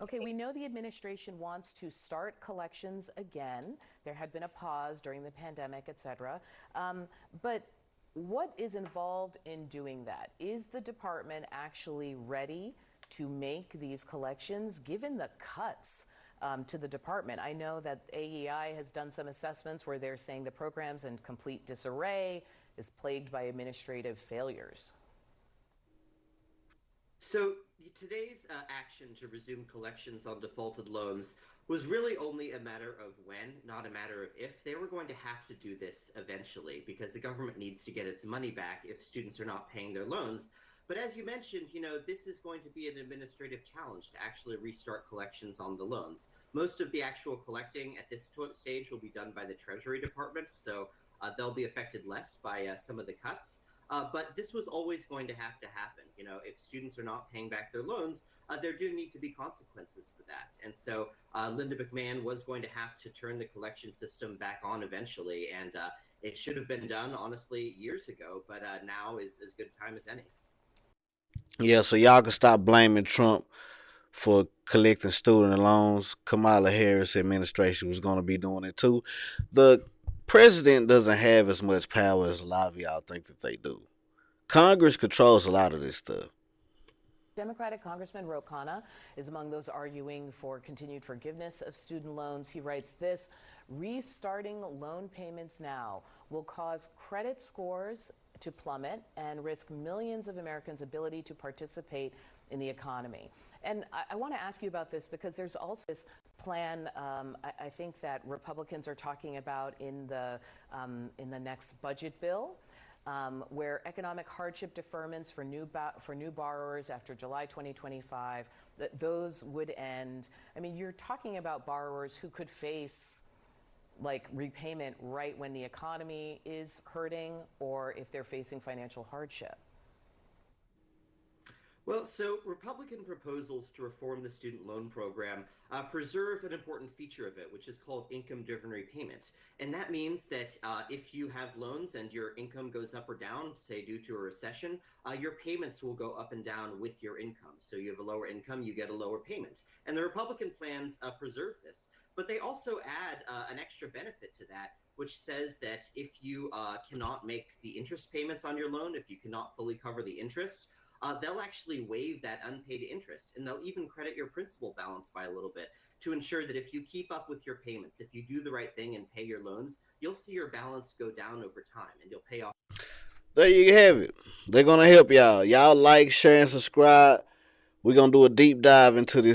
Okay, we know the administration wants to start collections again. There had been a pause during the pandemic, et cetera. But what is involved in doing that? Is the department actually ready to make these collections given the cuts to the department? I know that AEI has done some assessments where they're saying the program's in complete disarray, is plagued by administrative failures. So today's action to resume collections on defaulted loans was really only a matter of when, not a matter of if. They were going to have to do this eventually because the government needs to get its money back if students are not paying their loans. But as you mentioned, this is going to be an administrative challenge to actually restart collections on the loans. Most of the actual collecting at this stage will be done by the Treasury Department, so they'll be affected less by some of the cuts. But this was always going to have to happen. If students are not paying back their loans, there do need to be consequences for that. And so Linda McMahon was going to have to turn the collection system back on eventually. And it should have been done, honestly, years ago. But now is as good time as any. Yeah, so y'all can stop blaming Trump for collecting student loans. Kamala Harris administration was going to be doing it too. The president doesn't have as much power as a lot of y'all think that they do. Congress controls a lot of this stuff. Democratic Congressman Ro Khanna is among those arguing for continued forgiveness of student loans. He writes this: restarting loan payments now will cause credit scores to plummet and risk millions of Americans' ability to participate in the economy. And I want to ask you about this because there's also this plan. I think that Republicans are talking about in the next budget bill, where economic hardship deferments for new borrowers after July 2025, those would end. I mean, you're talking about borrowers who could face like repayment right when the economy is hurting or if they're facing financial hardship. Well, so Republican proposals to reform the student loan program preserve an important feature of it, which is called income driven repayment. And that means that if you have loans and your income goes up or down, say due to a recession, your payments will go up and down with your income. So you have a lower income, you get a lower payment. And the Republican plans preserve this. But they also add an extra benefit to that, which says that if you cannot make the interest payments on your loan, if you cannot fully cover the interest, they'll actually waive that unpaid interest, and they'll even credit your principal balance by a little bit to ensure that if you keep up with your payments, if you do the right thing and pay your loans, you'll see your balance go down over time and you'll pay off. There you have it. They're gonna help y'all. Y'all like, share, and subscribe. We're gonna do a deep dive into this